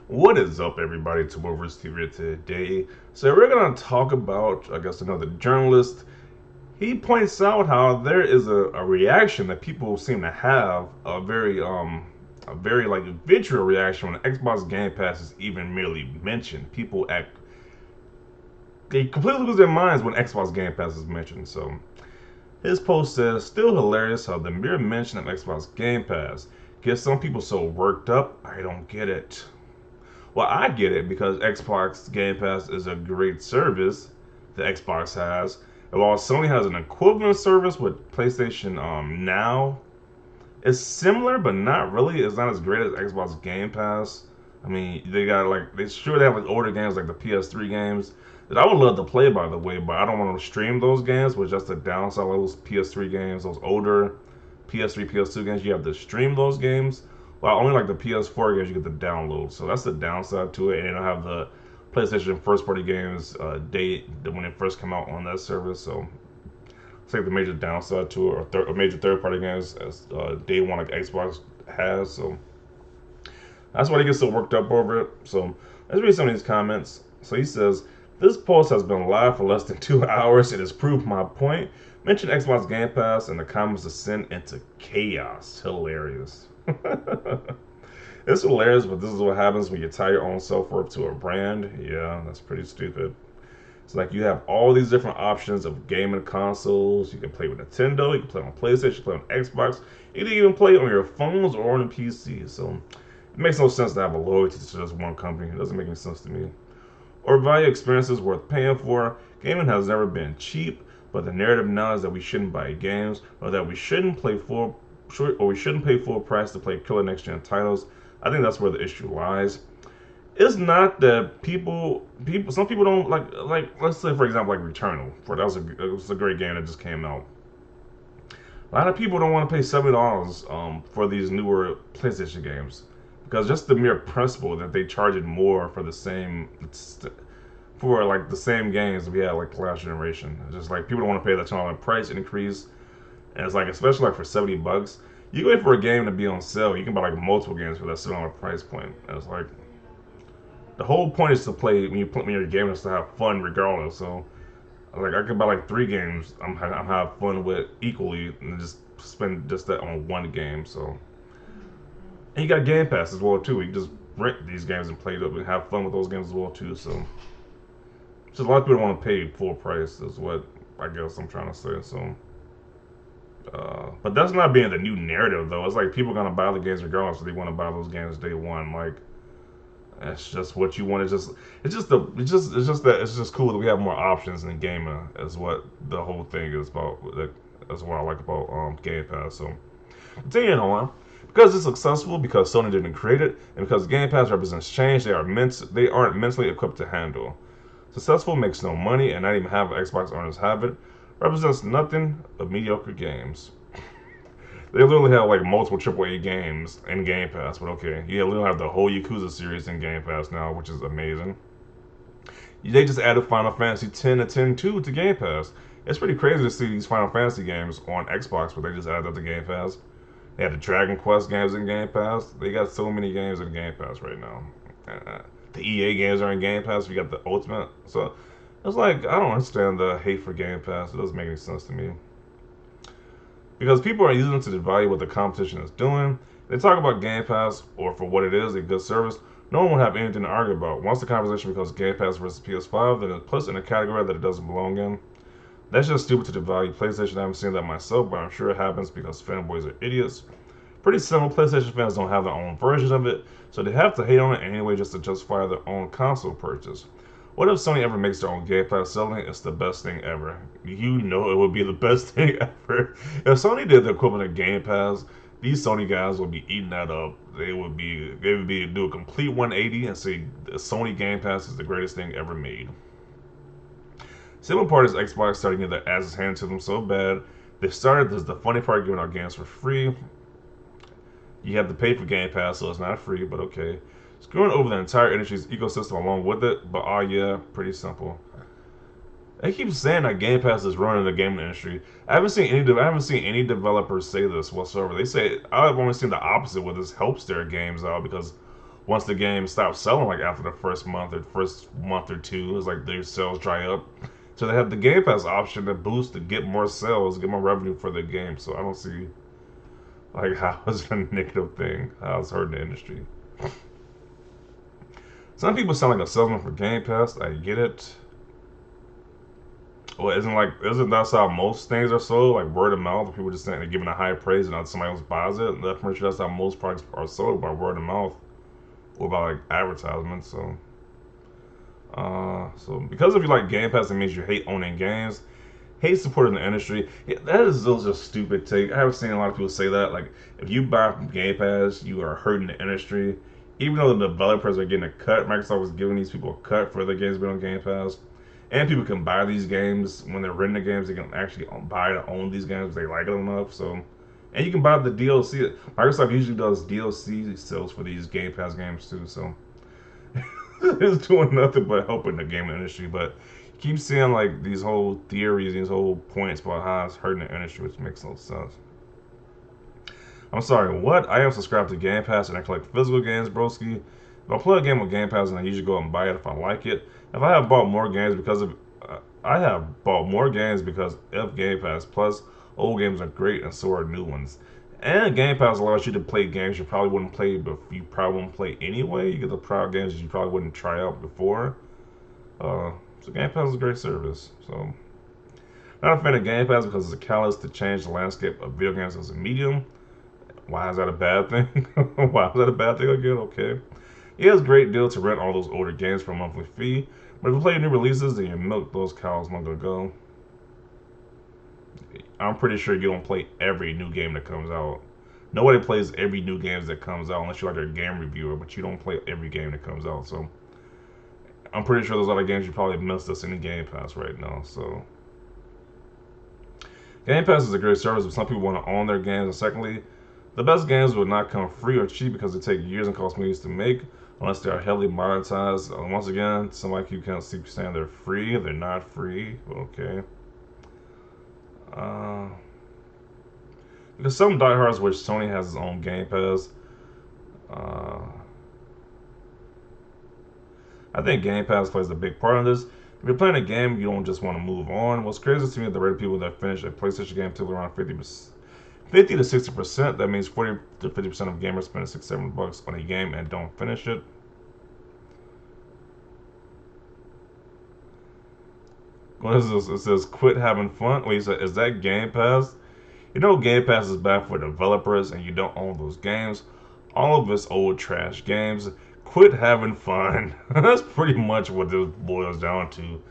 What is up, everybody? Tovers TV today. So we're gonna talk about, I guess, another journalist. He points out how there is a reaction that people seem to have, a very like vitriol reaction when Xbox Game Pass is even merely mentioned. They completely lose their minds when Xbox Game Pass is mentioned. So his post says, "Still hilarious how the mere mention of Xbox Game Pass gets some people so worked up. I don't get it." Well, I get it because Xbox Game Pass is a great service that Xbox has. And while Sony has an equivalent service with PlayStation Now, it's similar but not really. It's not as great as Xbox Game Pass. I mean, they have like older games like the PS3 games that I would love to play, by the way, but I don't want to stream those games. With just the downside of those PS3 games, those older PS3, PS2 games, you have to stream those games. Well, only like the PS4 games you get to download. So that's the downside to it. And they don't have the PlayStation first party games date when it first come out on that service. So it's like the major downside to it, or major third party games as day one like Xbox has. So that's why he gets so worked up over it. So let's read some of these comments. So he says, "This post has been live for less than 2 hours. It has proved my point. Mention Xbox Game Pass and the comments descend into chaos. Hilarious." It's hilarious, but this is what happens when you tie your own self worth to a brand. Yeah, that's pretty stupid. It's like you have all these different options of gaming consoles. You can play with Nintendo, you can play on PlayStation, you can play on Xbox, you can even play on your phones or on a PC. So it makes no sense to have a loyalty to just one company. It doesn't make any sense to me. Or value experiences worth paying for. Gaming has never been cheap, but the narrative now is that we shouldn't buy games, or that we shouldn't pay full price to play killer next gen titles. I think that's where the issue lies. It's not that some people don't like let's say for example like Returnal. It was a great game that just came out. A lot of people don't want to pay $70 for these newer PlayStation games because just the mere principle that they charge it more for the same games we had like last generation. It's just like people don't want to pay that $10 price increase, and it's like especially like for $70, you can wait for a game to be on sale. You can buy like multiple games for that $7 price point. And it's like the whole point is to play when you're gaming is to have fun regardless. So like I could buy like three games I'm have fun with equally and just spend just that on one game. So and you got Game Pass as well too. You can just rent these games and play them and have fun with those games as well too. So just a lot of people don't want to pay full price is what I guess I'm trying to say. So but that's not being the new narrative though. It's like people are gonna buy the games regardless if they want to buy those games day one. Like that's just what you want. It's just cool that we have more options in gaming. Is what the whole thing is about. That's what I like about Game Pass. So continuing on, because it's successful, because Sony didn't create it, and because Game Pass represents change, they aren't mentally equipped to handle. Successful makes no money, and not even half of Xbox owners have it. Represents nothing but mediocre games. They literally have like multiple AAA games in Game Pass, but okay. Yeah, they literally have the whole Yakuza series in Game Pass now, which is amazing. They just added Final Fantasy X and X-2 to Game Pass. It's pretty crazy to see these Final Fantasy games on Xbox, but they just added that to Game Pass. They have the Dragon Quest games in Game Pass. They got so many games in Game Pass right now. The EA games are in Game Pass. We got the Ultimate. So it's like I don't understand the hate for Game Pass. It doesn't make any sense to me. Because people are using it to devalue what the competition is doing. They talk about Game Pass, or for what it is, a good service. No one will have anything to argue about. Once the conversation becomes Game Pass versus PS5, then it's placed in a category that it doesn't belong in. That's just stupid to devalue PlayStation. I haven't seen that myself, but I'm sure it happens because fanboys are idiots. Pretty simple. PlayStation fans don't have their own version of it, so they have to hate on it anyway just to justify their own console purchase. What if Sony ever makes their own Game Pass selling? It's the best thing ever. You know it would be the best thing ever. If Sony did the equivalent of Game Pass, these Sony guys would be eating that up. They would do a complete 180 and say the Sony Game Pass is the greatest thing ever made. Simple part is Xbox starting to get their asses handed to them so bad. They started this the funny part giving out games for free. You have to pay for Game Pass, so it's not free, but okay. Screwing over the entire industry's ecosystem along with it, but oh yeah, pretty simple. They keep saying that Game Pass is running the gaming industry. I haven't seen any developers say this whatsoever. They say I've only seen the opposite, where this helps their games out because once the game stops selling, like after the first month or two, it's like their sales dry up. So they have the Game Pass option to boost to get more sales, get more revenue for the game. So I don't see like how it's a negative thing, how it's hurting the industry. Some people sound like a salesman for Game Pass. I get it. Well, isn't that how most things are sold? Like word of mouth, people just saying they're giving a high praise and now somebody else buys it. I'm pretty sure that's how most products are sold, by word of mouth or by like advertisements. So because if you like Game Pass, it means you hate owning games, hate supporting the industry. Yeah, that is those are stupid take. I haven't seen a lot of people say that. Like if you buy from Game Pass, you are hurting the industry. Even though the developers are getting a cut, Microsoft was giving these people a cut for their games being on Game Pass. And people can buy these games when they're renting the games. They can actually buy to own these games if they like it enough. So, and you can buy the DLC. Microsoft usually does DLC sales for these Game Pass games too. So, it's doing nothing but helping the gaming industry. But you keep seeing like these whole theories, these whole points about how it's hurting the industry, which makes no sense. I'm sorry, what? I am subscribed to Game Pass and I collect physical games, broski. If I play a game with Game Pass and I usually go out and buy it if I like it. If I have bought more games because of, I have bought more games because of Game Pass. Plus, old games are great and so are new ones. And Game Pass allows you to play games you probably wouldn't play, but you probably wouldn't play anyway. You get the proud games you probably wouldn't try out before. So Game Pass is a great service. So, not a fan of Game Pass because it's a catalyst to change the landscape of video games as a medium. Why is that a bad thing? Why is that a bad thing again? Okay. Yeah, it's a great deal to rent all those older games for a monthly fee. But if you play new releases, then you milk those cows long ago. I'm pretty sure you don't play every new game that comes out. Nobody plays every new game that comes out unless you're like a game reviewer, but you don't play every game that comes out. So I'm pretty sure there's other games you probably missed that's in the Game Pass right now. So Game Pass is a great service, but some people want to own their games. And secondly, the best games will not come free or cheap because they take years and cost millions to make, unless they are heavily monetized. Once again, some like you can't keep saying they're free. They're not free. Okay. Because some diehards wish Sony has its own Game Pass. I think Game Pass plays a big part in this. If you're playing a game, you don't just want to move on. What's crazy to me is the rate of people that finish a PlayStation game typically around 50 to 60%. That means 40 to 50% of gamers spend $6-7 on a game and don't finish it. What is this? It says quit having fun. Wait, is that Game Pass? You know Game Pass is bad for developers and you don't own those games. All of it's old trash games. Quit having fun. That's pretty much what this boils down to.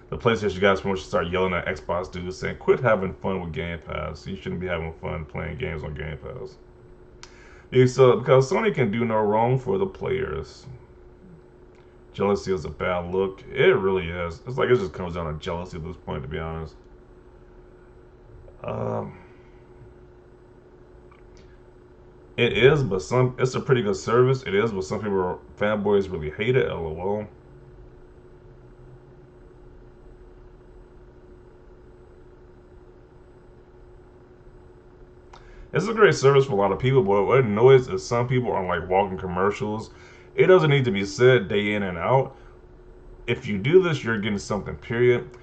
The PlayStation guys pretty much start yelling at Xbox dudes saying, quit having fun with Game Pass. You shouldn't be having fun playing games on Game Pass. Because Sony can do no wrong for the players. Jealousy is a bad look. It really is. It's like it just comes down to jealousy at this point, to be honest. It is, but it's a pretty good service. It is, but some people fanboys really hate it. LOL. It's a great service for a lot of people, but what annoys is some people are like walking commercials. It doesn't need to be said day in and out. If you do this, you're getting something, period.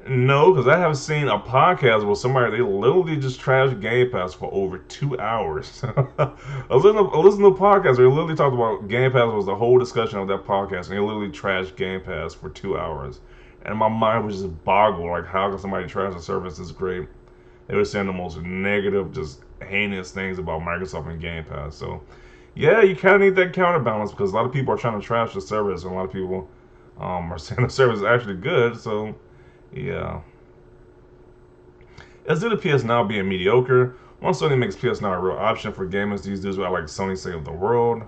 No, because I have seen a podcast where they literally just trashed Game Pass for over 2 hours. I listened to a podcast where they literally talked about Game Pass was the whole discussion of that podcast, and they literally trashed Game Pass for 2 hours. And my mind was just boggled, like how can somebody trash a service this great? They were saying the most negative, just heinous things about Microsoft and Game Pass. So, yeah, you kind of need that counterbalance because a lot of people are trying to trash the service, and a lot of people are saying the service is actually good. So, yeah. Is it a PS Now being mediocre? Once Sony makes PS Now a real option for gamers, these dudes will like Sony save the world.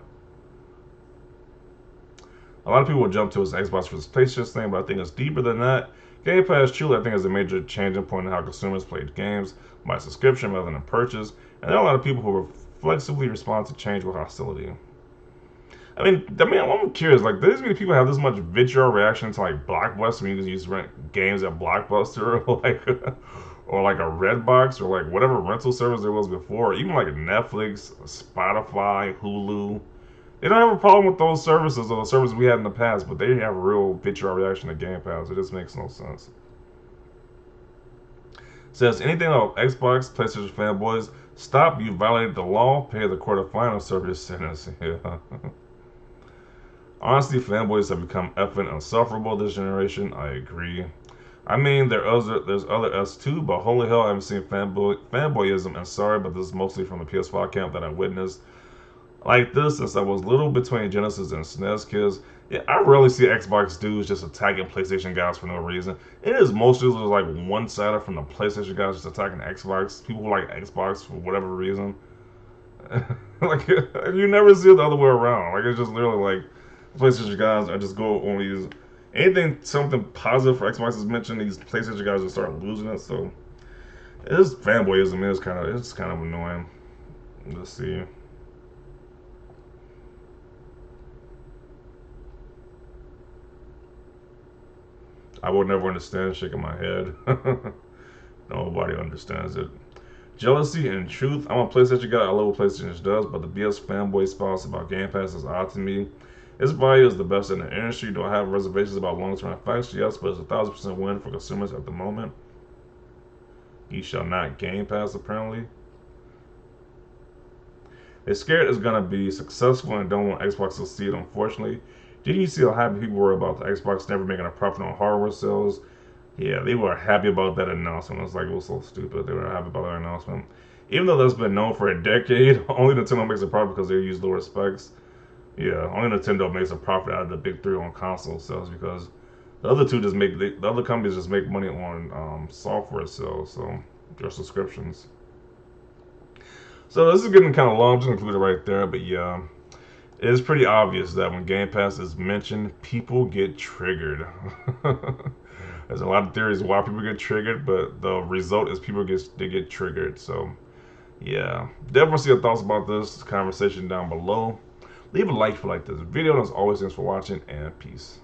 A lot of people will jump to his Xbox versus PlayStation thing, but I think it's deeper than that. Game Pass truly, I think, is a major changing point in how consumers play games by subscription rather than purchase. And there are a lot of people who flexibly respond to change with hostility. I'm curious. Like, do these many people have this much vitriol reaction to like Blockbuster when you just use rent games at Blockbuster, or like, or like a Redbox, or like whatever rental service there was before, or even like Netflix, Spotify, Hulu. They don't have a problem with those services or the services we had in the past, but they have a real vitriol reaction to Game Pass. It just makes no sense. Says anything about Xbox, PlayStation fanboys, stop, you violated the law, pay the quarterfinal service sentence. Yeah. Honestly, fanboys have become effing insufferable this generation. I agree. I mean, there's other S too, but holy hell, I haven't seen fanboyism. And sorry, but this is mostly from the PS5 camp that I witnessed. Like this, since I was little between Genesis and SNES kids, yeah, I rarely see Xbox dudes just attacking PlayStation guys for no reason. It is mostly like one-sided from the PlayStation guys just attacking Xbox. People who like Xbox for whatever reason. Like you never see it the other way around. Like it's just literally like PlayStation guys. I just go on these anything something positive for Xbox is mentioned. These PlayStation guys just start losing it. So this fanboyism is kind of annoying. Let's see. I would never understand shaking my head. Nobody understands it. Jealousy and truth. I'm a PlayStation guy. I love what PlayStation does, but the BS fanboy spouse about Game Pass is odd to me. Its value is the best in the industry. Do I have reservations about long-term effects? Yes, but it's 1,000% win for consumers at the moment. You shall not Game Pass, apparently. They're scared it's gonna be successful and don't want Xbox to succeed, unfortunately. Did you see how happy people were about the Xbox never making a profit on hardware sales? Yeah, they were happy about that announcement. It's like it was so stupid. They were happy about that announcement. Even though that's been known for a decade, only Nintendo makes a profit because they use lower specs. Yeah, only Nintendo makes a profit out of the big three on console sales because the other two just make the other companies just make money on software sales, so their subscriptions. So this is getting kind of long. I'm just gonna conclude it right there. But yeah, it is pretty obvious that when Game Pass is mentioned, people get triggered. There's a lot of theories why people get triggered, but the result is they get triggered. So yeah, definitely see your thoughts about this conversation down below. Leave a like if you like this video. And as always, thanks for watching and peace.